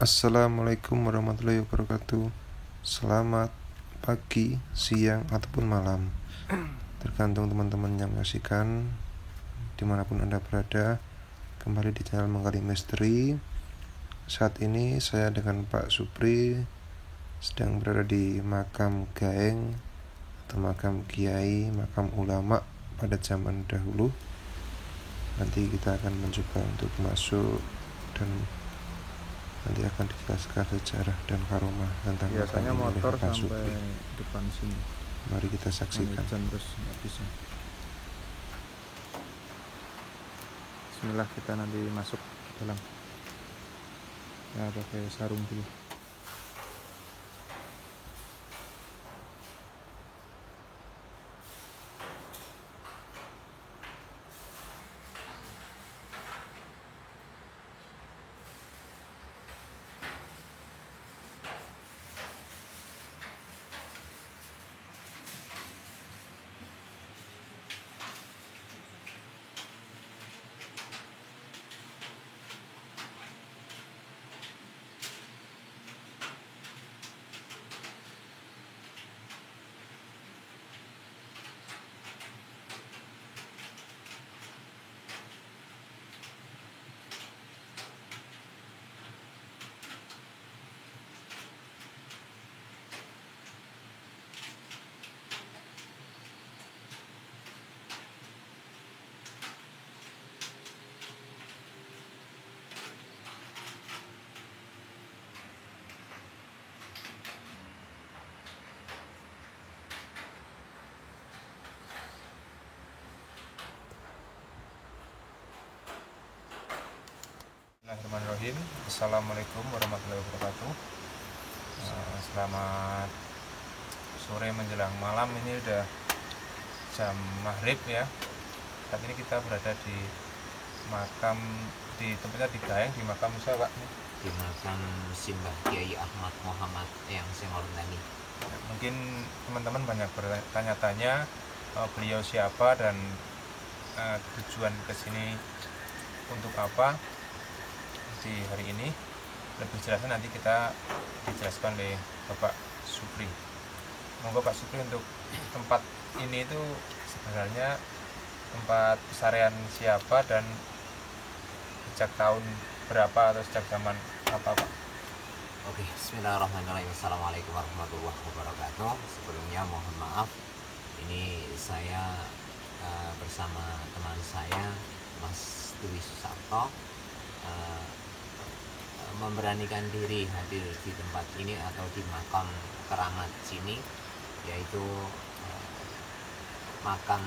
Assalamualaikum warahmatullahi wabarakatuh. Selamat pagi, siang, ataupun malam, tergantung teman-teman yang menyaksikan dimanapun Anda berada. Kembali di channel Menggali Misteri. Saat ini saya dengan Pak Supri sedang berada di makam Gaeng atau makam Kiai, makam ulama pada zaman dahulu. Nanti kita akan mencoba untuk masuk dan nanti akan dijelaskan sejarah dan karomah tentang biasanya makam ini oleh motor Bapak sampai Supri. depan sini. Mari kita saksikan. Hujan terus nggak bisa. Bismillah, kita nanti masuk ke dalam. Ya, pakai sarung dulu. Bismillahirrahmanirrahim. Assalamualaikum warahmatullahi wabarakatuh. Selamat sore menjelang malam. Ini udah jam maghrib ya. Saat ini kita berada di makam, di tempatnya di Gaeng, di makam siapa Pak? Di makam Simbah Kiai Ahmad Muhammad yang Singordani. Mungkin teman-teman banyak bertanya-tanya beliau siapa dan tujuan kesini untuk apa di hari ini. Lebih jelasnya nanti kita dijelaskan oleh Bapak Supri. Monggo Pak Supri, untuk tempat ini itu sebenarnya tempat pesarian siapa dan sejak tahun berapa atau sejak zaman apa Pak? Oke, bismillahirrahmanirrahim. Assalamualaikum warahmatullahi wabarakatuh. Sebelumnya mohon maaf, ini saya bersama teman saya Mas Dwi Susarto memberanikan diri hadir di tempat ini atau di makam keramat sini, yaitu makam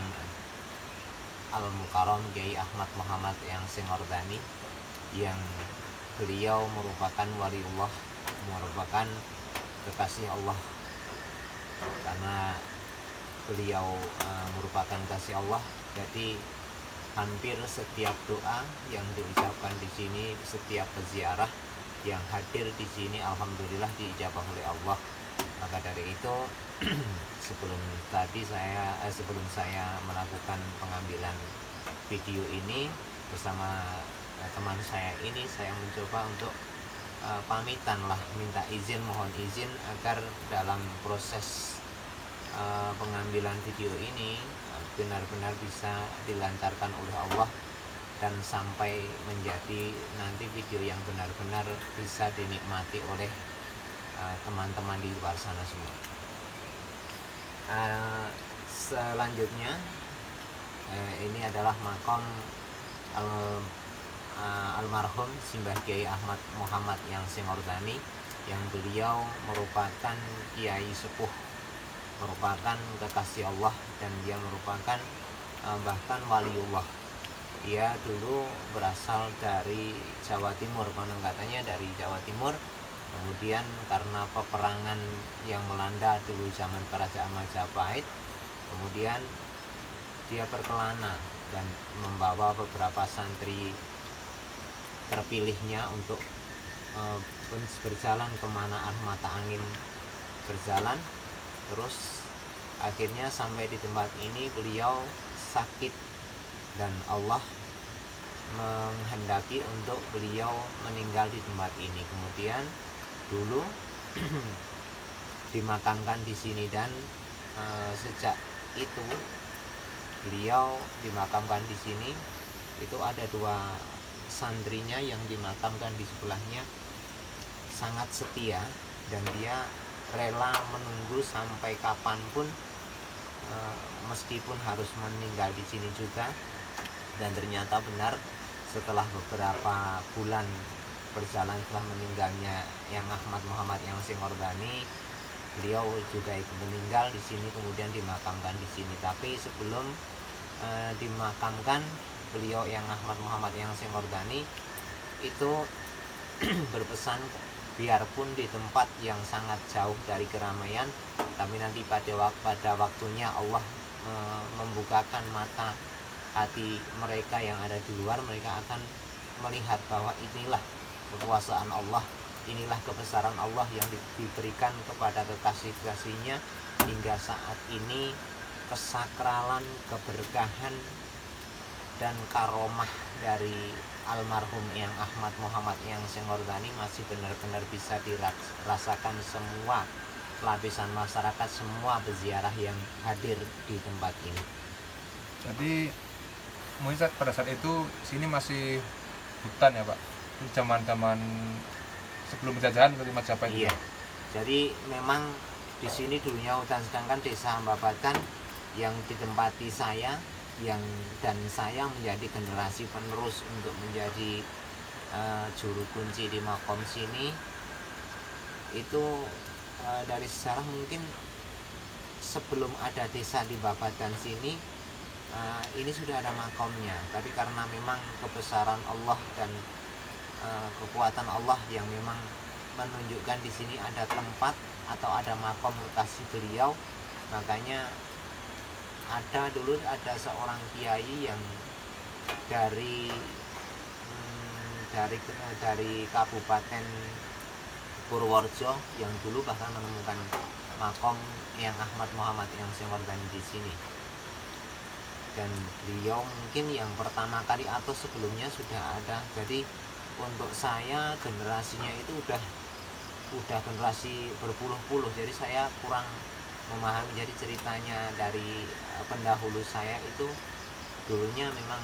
Al-Mukarram Kiai Ahmad Muhammad yang Singordani, yang beliau merupakan waliullah, merupakan kekasih Allah, karena beliau merupakan kasih Allah. Jadi hampir setiap doa yang diucapkan di sini, setiap peziarah yang hadir di sini, alhamdulillah diijabah oleh Allah. Maka dari itu sebelum saya melakukan pengambilan video ini bersama teman saya ini, saya mencoba untuk pamitan lah, minta izin, mohon izin agar dalam proses pengambilan video ini benar-benar bisa dilancarkan oleh Allah dan sampai menjadi nanti video yang benar-benar bisa dinikmati oleh teman-teman di luar sana semua. Selanjutnya ini adalah makam almarhum Simbah Kiai Ahmad Muhammad yang Singordani, yang beliau merupakan kiai sepuh, merupakan kekasih Allah, dan dia merupakan bahkan waliullah. Dia dulu berasal dari Jawa Timur, konon katanya dari Jawa Timur. Kemudian karena peperangan yang melanda dulu zaman Kerajaan Majapahit, kemudian dia berkelana dan membawa beberapa santri terpilihnya untuk berjalan kemana arah mata angin berjalan. Terus akhirnya sampai di tempat ini beliau sakit, dan Allah menghendaki untuk beliau meninggal di tempat ini. Kemudian dulu dimakamkan di sini, dan sejak itu beliau dimakamkan di sini. Itu ada 2 santrinya yang dimakamkan di sebelahnya, sangat setia, dan dia rela menunggu sampai kapanpun, meskipun harus meninggal di sini juga. Dan ternyata benar, setelah beberapa bulan berjalan setelah meninggalnya Yang Ahmad Muhammad Yang Singordani, beliau juga ikut meninggal di sini, kemudian dimakamkan di sini. Tapi sebelum dimakamkan, beliau Yang Ahmad Muhammad Yang Singordani itu berpesan, biarpun di tempat yang sangat jauh dari keramaian, tapi nanti pada waktunya Allah membukakan mata hati mereka yang ada di luar, mereka akan melihat bahwa inilah kekuasaan Allah, inilah kebesaran Allah yang diberikan kepada kekasih-kasihnya. Hingga saat ini kesakralan, keberkahan, dan karomah dari almarhum Yang Ahmad Muhammad Yang Singordani masih benar-benar bisa dirasakan semua lapisan masyarakat, semua peziarah yang hadir di tempat ini. Jadi mungkin pada saat itu sini masih hutan ya Pak, zaman-zaman sebelum penjajahan berarti Majapahit. Iya. Jadi memang di sini dulunya hutan, sedangkan desa Hambabatan yang ditempati saya, dan saya menjadi generasi penerus untuk menjadi juru kunci di makom sini. Itu dari sejarah mungkin sebelum ada desa di Babatan sini, ini sudah ada makomnya. Tapi karena memang kebesaran Allah dan kekuatan Allah yang memang menunjukkan di sini ada tempat atau ada makom kekasih beliau, makanya dulu ada seorang kiai yang dari Kabupaten Purworejo yang dulu bahkan menemukan makom Yang Ahmad Muhammad Yang Singordani di sini. Dan beliau mungkin yang pertama kali atau sebelumnya sudah ada. Jadi untuk saya generasinya itu udah generasi berpuluh-puluh. Jadi saya kurang memahami. Jadi ceritanya dari pendahulu saya itu dulunya memang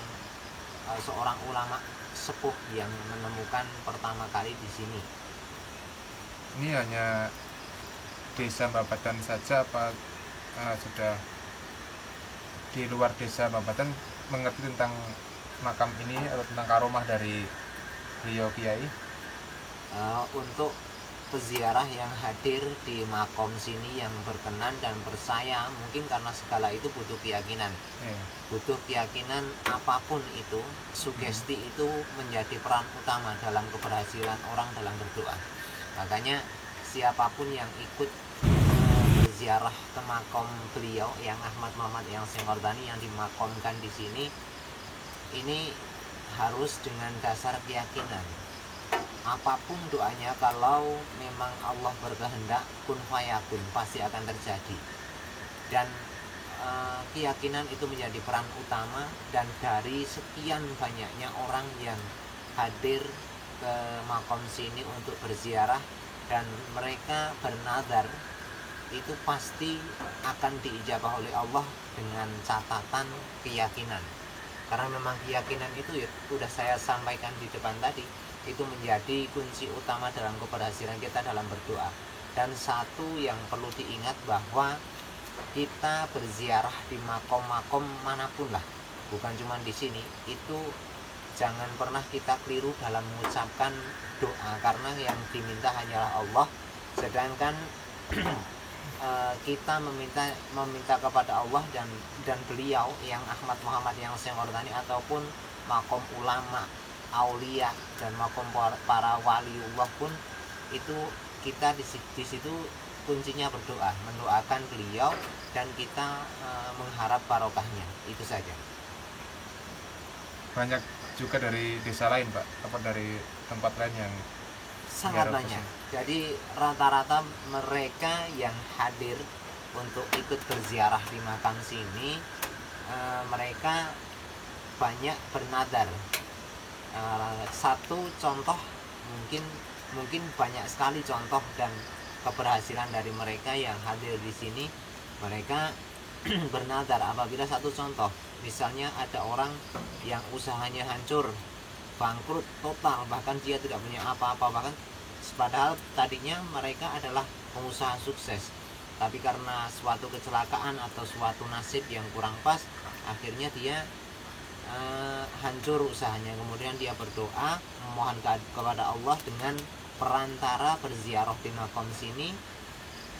seorang ulama sepuh yang menemukan pertama kali di sini. Ini hanya desa Babatan saja apa sudah di luar desa Babatan mengerti tentang makam ini atau tentang karomah dari beliau kiai? Untuk peziarah yang hadir di makom sini yang berkenan dan percaya, mungkin karena segala itu butuh keyakinan. Butuh keyakinan apapun itu, sugesti itu menjadi peran utama dalam keberhasilan orang dalam berdoa. Makanya siapapun yang ikut berziarah ke makom beliau Yang Ahmad Muhammad Yang Singordani yang dimakomkan di sini, ini harus dengan dasar keyakinan. Apapun doanya, kalau memang Allah berkehendak, kun fayakun, pasti akan terjadi. Dan keyakinan itu menjadi peran utama. Dan dari sekian banyaknya orang yang hadir ke makom sini untuk berziarah dan mereka bernazar, itu pasti akan diijabah oleh Allah dengan catatan keyakinan. Karena memang keyakinan itu ya sudah saya sampaikan di depan tadi, itu menjadi kunci utama dalam keberhasilan kita dalam berdoa. Dan satu yang perlu diingat bahwa kita berziarah di makom-makom manapun lah, bukan cuma di sini, itu jangan pernah kita keliru dalam mengucapkan doa, karena yang diminta hanyalah Allah. Sedangkan kita meminta kepada Allah dan beliau Yang Ahmad Muhammad Yang Singordani ataupun makom ulama, aulia dan makom para waliullah pun, itu kita di situ kuncinya berdoa, mendoakan beliau dan kita mengharap barokahnya. Itu saja. Banyak juga dari desa lain Pak, apa dari tempat lain yang sangat banyak. Jadi rata-rata mereka yang hadir untuk ikut berziarah di makam sini, mereka banyak bernadar. Satu contoh, mungkin banyak sekali contoh dan keberhasilan dari mereka yang hadir di sini. Mereka bernadar. Apabila satu contoh, misalnya ada orang yang usahanya hancur, bangkrut total, bahkan dia tidak punya apa-apa, bahkan padahal tadinya mereka adalah pengusaha sukses, tapi karena suatu kecelakaan atau suatu nasib yang kurang pas, akhirnya dia hancur usahanya. Kemudian dia berdoa memohon kepada Allah dengan perantara berziarah di makom sini,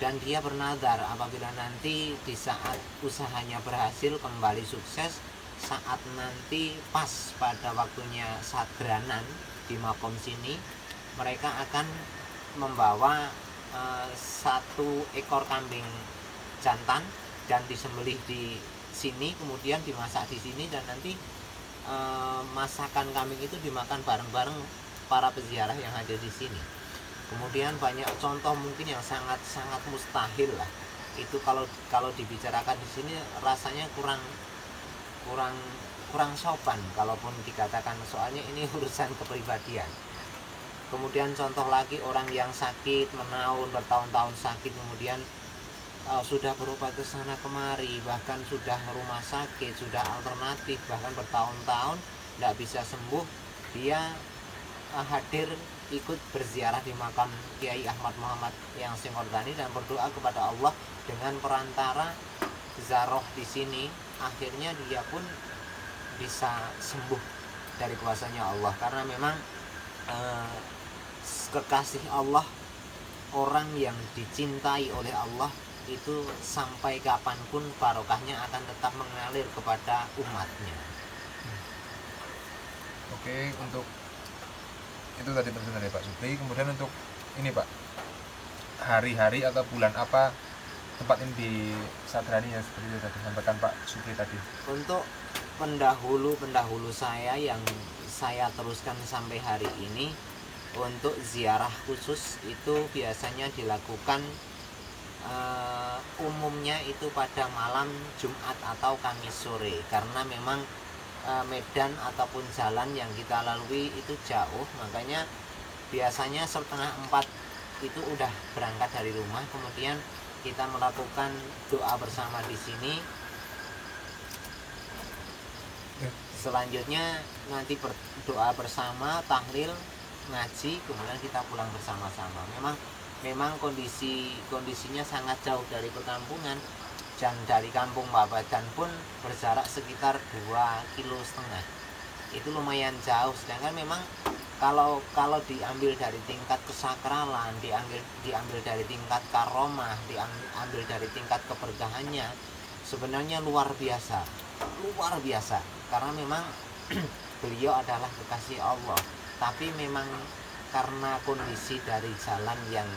dan dia bernadar apabila nanti di saat usahanya berhasil kembali sukses, saat nanti pas pada waktunya sadranan di makom sini, mereka akan membawa 1 ekor kambing jantan dan disembelih di sini, kemudian dimasak di sini, dan nanti masakan kambing itu dimakan bareng-bareng para peziarah yang ada di sini. Kemudian banyak contoh mungkin yang sangat mustahil lah. Itu kalau dibicarakan di sini rasanya kurang sopan kalaupun dikatakan, soalnya ini urusan kepribadian. Kemudian contoh lagi, orang yang sakit menaun bertahun-tahun sakit, kemudian sudah berobat ke sana kemari, bahkan sudah rumah sakit, sudah alternatif, bahkan bertahun-tahun tidak bisa sembuh, dia hadir ikut berziarah di makam Kiai Ahmad Muhammad yang Singordani dan berdoa kepada Allah dengan perantara zaroh di sini, akhirnya dia pun bisa sembuh dari kuasanya Allah. Karena memang kekasih Allah, orang yang dicintai oleh Allah itu sampai kapanpun barokahnya akan tetap mengalir kepada umatnya. Oke, untuk itu tadi penjelasan dari Pak Supri. Kemudian untuk ini Pak, hari-hari atau bulan apa tempat ini disadrani ya, seperti itu tadi sampaikan Pak Supri tadi. Untuk pendahulu saya yang saya teruskan sampai hari ini, untuk ziarah khusus itu biasanya dilakukan umumnya itu pada malam Jumat atau Kamis sore, karena memang medan ataupun jalan yang kita lalui itu jauh, makanya biasanya 3:30 itu udah berangkat dari rumah, kemudian kita melakukan doa bersama di sini. Selanjutnya nanti berdoa bersama, tahlil, ngaji, kemudian kita pulang bersama-sama. Memang kondisinya sangat jauh dari perkampungan, dan dari kampung Babadan pun berjarak sekitar 2,5 kilo. Itu lumayan jauh. Sedangkan memang kalau diambil dari tingkat kesakralan, diambil dari tingkat karomah, diambil dari tingkat keberkahannya, sebenarnya luar biasa. Karena memang beliau adalah kekasih Allah. Tapi memang karena kondisi dari jalan yang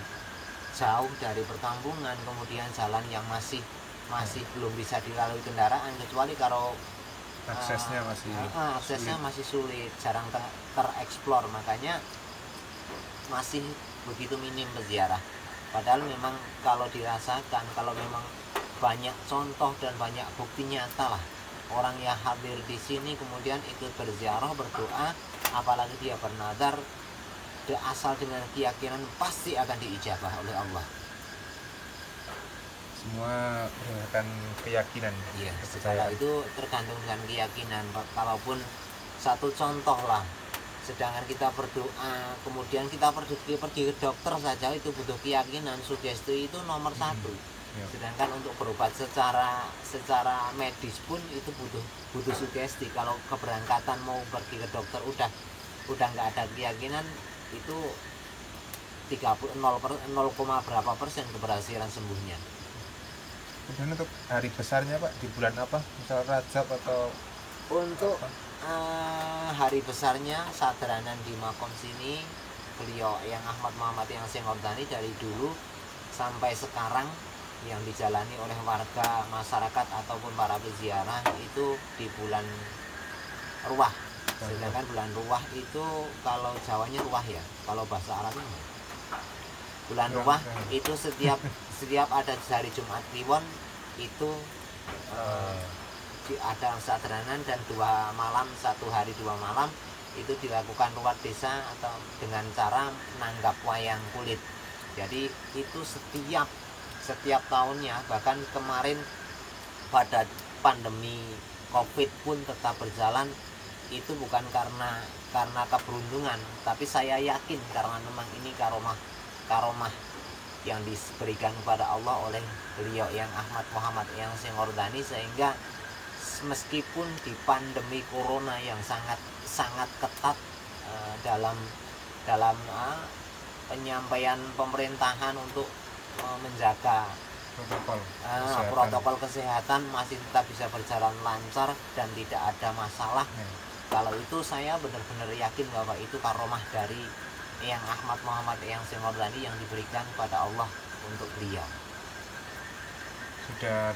jauh dari perkampungan, kemudian jalan yang masih belum bisa dilalui kendaraan, kecuali kalau aksesnya masih sulit, jarang tereksplor, makanya masih begitu minim peziarah. Padahal memang kalau dirasakan, kalau memang banyak contoh dan banyak bukti nyata lah, orang yang hadir di sini kemudian ikut berziarah, berdoa, apalagi dia bernadar, asal dengan keyakinan pasti akan diijabah oleh Allah. Semua berdasarkan keyakinan. Iya, segala itu tergantung dengan keyakinan. Kalaupun satu contoh lah, sedangkan kita berdoa, kemudian kita pergi ke dokter saja itu butuh keyakinan, sugesti itu nomor 1. Sedangkan untuk berobat secara medis pun itu butuh sugesti. Kalau keberangkatan mau pergi ke dokter udah nggak ada keyakinan, itu 0, berapa persen keberhasilan sembuhnya. Kemudian untuk hari besarnya Pak, di bulan apa? Misal Rajab atau untuk hari besarnya sadranan di makom sini, beliau yang Ahmad Muhammad yang Singordani dari dulu sampai sekarang yang dijalani oleh warga masyarakat ataupun para peziarah itu di bulan Ruwah. Sedangkan bulan Ruwah itu kalau Jawanya Ruwah ya, kalau bahasa Arabnya bulan Ruwah itu setiap ada hari Jumat Kliwon itu ada sadranan dan 2 malam, 1 hari 2 malam itu dilakukan luar desa atau dengan cara nanggap wayang kulit. Jadi itu setiap tahunnya, bahkan kemarin pada pandemi Covid pun tetap berjalan. Itu bukan karena keberuntungan, tapi saya yakin karena memang ini karomah yang diberikan kepada Allah oleh beliau yang Ahmad Muhammad yang Singordani, sehingga meskipun di pandemi corona yang sangat ketat dalam penyampaian pemerintahan untuk menjaga protokol kesehatan masih tetap bisa berjalan lancar dan tidak ada masalah. Kalau itu saya benar-benar yakin bahwa itu karomah dari yang Ahmad Muhammad yang Singordani yang diberikan kepada Allah untuk beliau. Sudah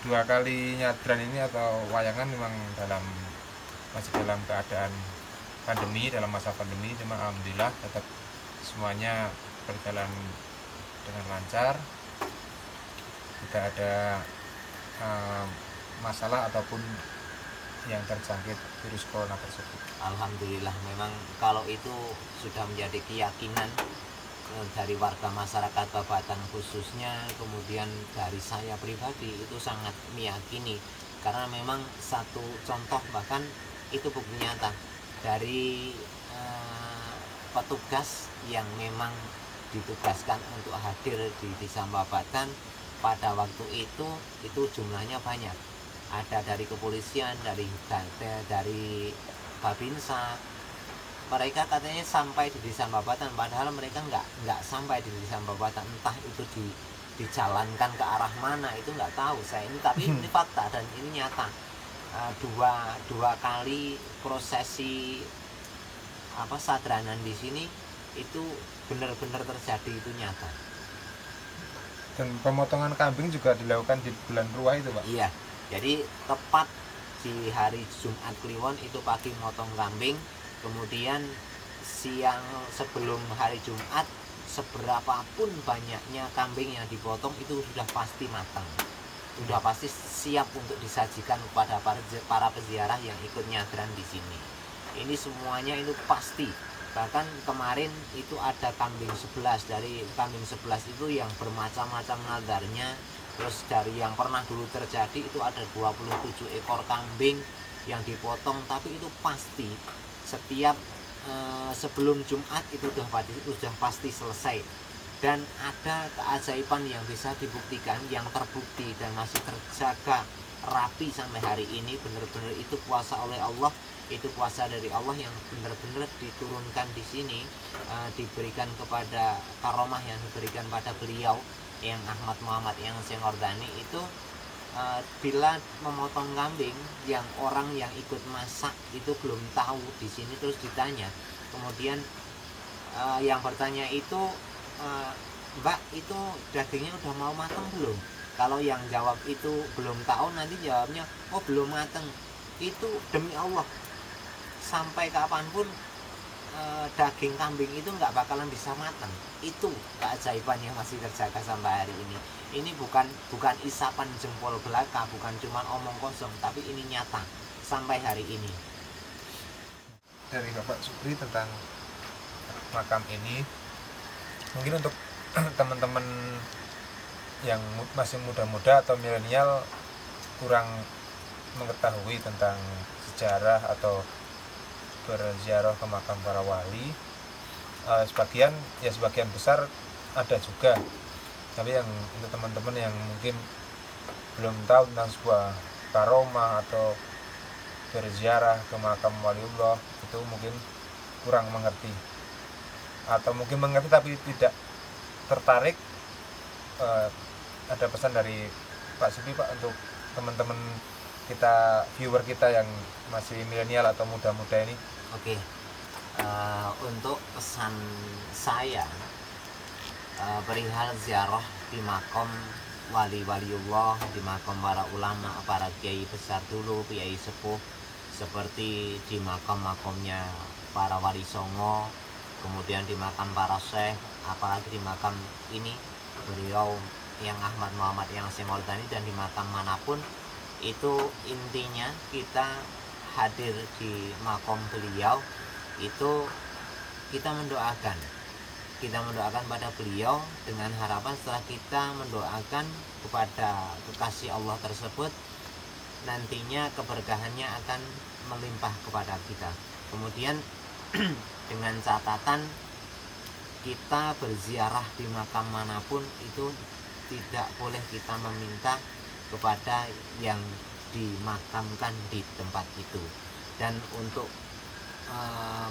dua kali nyadran ini atau wayangan memang masih dalam keadaan pandemi, dalam masa pandemi, cuma alhamdulillah tetap semuanya berjalan dengan lancar, tidak ada masalah ataupun yang terjangkit virus corona tersebut. Alhamdulillah, memang kalau itu sudah menjadi keyakinan dari warga masyarakat Babatan khususnya, kemudian dari saya pribadi itu sangat meyakini, karena memang satu contoh bahkan itu bukti nyata dari petugas yang memang ditugaskan untuk hadir di Desa Babatan pada waktu itu jumlahnya banyak. Ada dari kepolisian, dari Babinsa. Mereka katanya sampai di Desa Babatan, padahal mereka nggak sampai di Desa Babatan. Entah itu dijalankan ke arah mana itu nggak tahu saya ini, tapi ini fakta dan ini nyata. Dua kali prosesi sadranan di sini itu benar-benar terjadi, itu nyata. Dan pemotongan kambing juga dilakukan di bulan Ruah itu, Pak? Iya, jadi tepat di hari Jumat Kliwon itu pagi motong kambing, kemudian siang sebelum hari Jumat seberapapun banyaknya kambing yang dipotong itu sudah pasti matang, sudah pasti siap untuk disajikan kepada para peziarah yang ikut nyadran di sini. Ini semuanya itu pasti. Bahkan kemarin itu ada kambing 11, dari kambing 11 itu yang bermacam-macam nadarnya. Terus dari yang pernah dulu terjadi itu ada 27 ekor kambing yang dipotong, tapi itu pasti setiap sebelum Jumat itu sudah pasti selesai. Dan ada keajaiban yang bisa dibuktikan, yang terbukti dan masih terjaga rapi sampai hari ini. Benar-benar itu kuasa oleh Allah, itu kuasa dari Allah yang benar-benar diturunkan di sini, diberikan kepada karomah yang diberikan pada beliau yang Ahmad Muhammad yang Singordani itu. Bila memotong kambing, yang orang yang ikut masak itu belum tahu di sini, terus ditanya, kemudian yang bertanya itu, Mbak, itu dagingnya udah mau matang belum? Kalau yang jawab itu belum tahu, nanti jawabnya, oh belum matang. Itu demi Allah, sampai kapanpun daging kambing itu nggak bakalan bisa matang. Itu keajaiban yang masih terjaga sampai hari ini. Ini bukan isapan jempol belaka, bukan cuma omong kosong, tapi ini nyata sampai hari ini. Dari Bapak Supri tentang makam ini, mungkin untuk teman-teman yang masih muda-muda atau milenial kurang mengetahui tentang sejarah atau berziarah ke makam para wali, sebagian besar ada juga, tapi yang untuk teman-teman yang mungkin belum tahu tentang sebuah karomah atau berziarah ke makam waliullah, itu mungkin kurang mengerti, atau mungkin mengerti tapi tidak tertarik. Ada pesan dari Pak Supi, Pak, untuk teman-teman kita, viewer kita yang masih milenial atau muda-muda ini? Oke. Untuk pesan saya perihal ziarah di makam wali-waliullah, di makam para ulama, para kiai besar dulu, kiai sepuh, seperti di makam-makamnya para wali songo, kemudian di makam para syekh, apalagi di makam ini beliau yang Ahmad Muhammad yang Singordani, dan di makam manapun itu intinya kita hadir di makom beliau itu kita mendoakan pada beliau dengan harapan setelah kita mendoakan kepada kekasih Allah tersebut, nantinya keberkahannya akan melimpah kepada kita. Kemudian dengan catatan kita berziarah di makam manapun itu tidak boleh kita meminta kepada yang dimakamkan di tempat itu. Dan untuk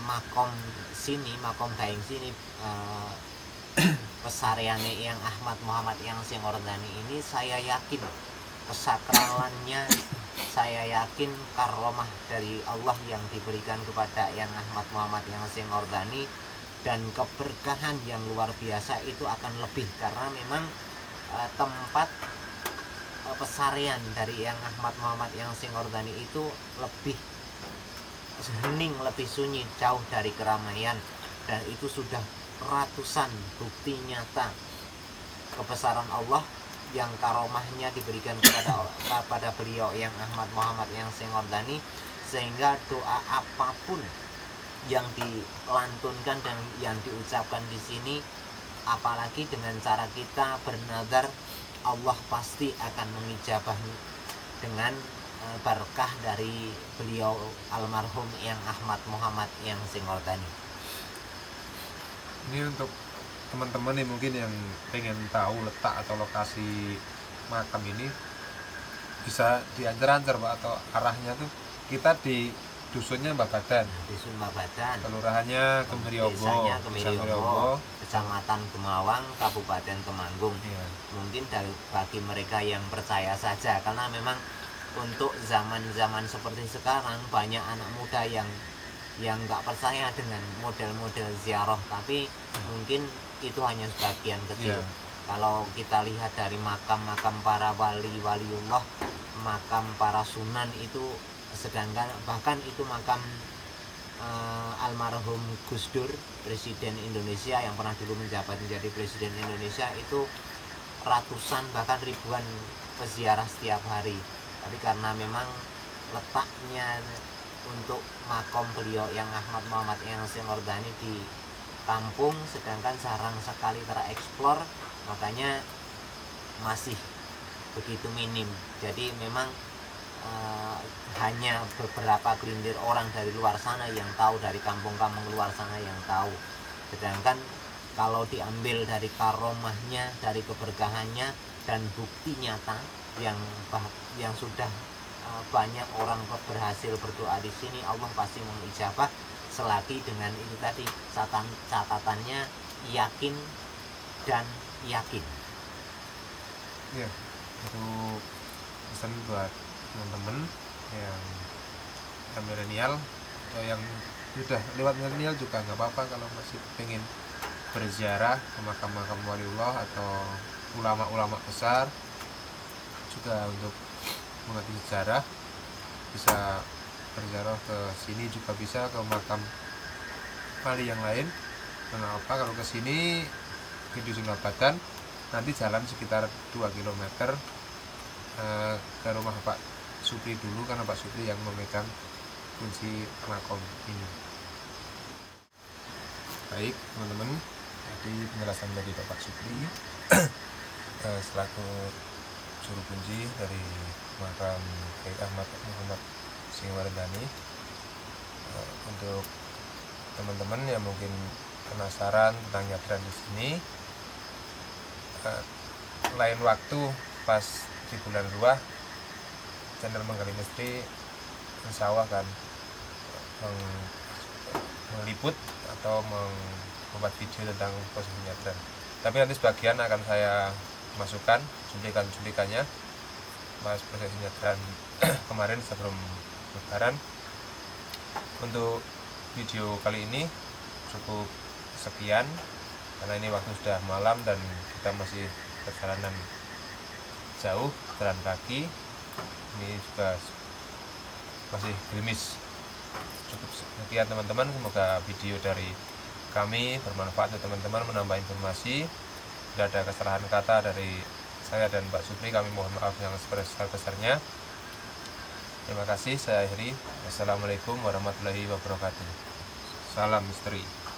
makom daeng sini pesariane yang Ahmad Muhammad yang sing Ordani ini, saya yakin kesakralannya, saya yakin karomah dari Allah yang diberikan kepada yang Ahmad Muhammad yang sing Ordani, dan keberkahan yang luar biasa itu akan lebih, karena memang tempat pesarian dari yang Ahmad Muhammad yang sing Ordani itu lebih hening, lebih sunyi, jauh dari keramaian, dan itu sudah ratusan bukti nyata kebesaran Allah yang karomahnya diberikan kepada beliau yang Ahmad Muhammad yang sing Ordani, sehingga doa apapun yang dilantunkan dan yang diucapkan di sini, apalagi dengan cara kita bernazar, Allah pasti akan mengijabah dengan berkah dari beliau almarhum yang Ahmad Muhammad yang sing Ordani. Ini untuk teman-teman nih mungkin yang pengen tahu letak atau lokasi makam ini, bisa diantar-antar Pak, atau arahnya tuh kita di dusunnya Babadan, Dusun Babadan, kelurahannya Kemiriyogo, desanya Kemiriyogo, Kecamatan Gemawang, Kabupaten Temanggung. Iya. Mungkin bagi mereka yang percaya saja, karena memang untuk zaman-zaman seperti sekarang banyak anak muda yang nggak percaya dengan model-model ziarah, tapi mungkin itu hanya sebagian kecil. Kalau kita lihat dari makam-makam para waliullah, makam para sunan itu, sedangkan bahkan itu makam almarhum Gus Dur, Presiden Indonesia yang pernah dulu menjadi Presiden Indonesia, itu ratusan bahkan ribuan peziarah setiap hari. Tapi karena memang letaknya untuk makom beliau yang Ahmad Muhammad yang sing Ordani di kampung, sedangkan jarang sekali tereksplor, makanya masih begitu minim. Jadi memang hanya beberapa gelintir orang dari luar sana yang tahu, dari kampung-kampung luar sana yang tahu. Sedangkan kalau diambil dari karomahnya, dari keberkahannya dan bukti nyata yang sudah banyak orang berhasil berdoa di sini, Allah pasti mengijabah, selagi dengan itu tadi catatannya yakin dan yakin. Ya, itu pesan buat teman-teman yang milenial atau yang sudah lewat milenial juga nggak apa-apa kalau masih pengen berziarah ke makam-makam waliullah atau ulama-ulama besar, juga untuk mengerti sejarah bisa berziarah ke sini, juga bisa ke makam wali yang lain. Kenapa kalau ke sini ke Dusun Babadan, nanti jalan sekitar 2 km ke rumah Pak Supri dulu, karena Pak Supri yang memegang kunci makom ini. Baik teman-teman, jadi penjelasan dari Bapak Supri selaku juru kunci dari makam Kiai Ahmad Muhammad sing Ordani. Untuk teman-teman yang mungkin penasaran tentang nyadran di sini, lain waktu pas di bulan Ruah, channel Menggali Misteri insya Allah akan meliput atau membuat video tentang proses nyadran. Tapi nanti sebagian akan saya masukkan cuplikan-cuplikannya pas proses nyadran kemarin sebelum Lebaran. Untuk video kali ini cukup sekian, karena ini waktu sudah malam dan kita masih perjalanan jauh, jalan kaki, ini juga masih gerimis. Cukup sekian teman-teman, semoga video dari kami bermanfaat untuk teman-teman, menambah informasi. Tidak ada kesalahan kata dari saya dan Mbak Supri, kami mohon maaf yang sebesar-besarnya. Terima kasih, saya akhiri. Wassalamualaikum warahmatullahi wabarakatuh. Salam misteri.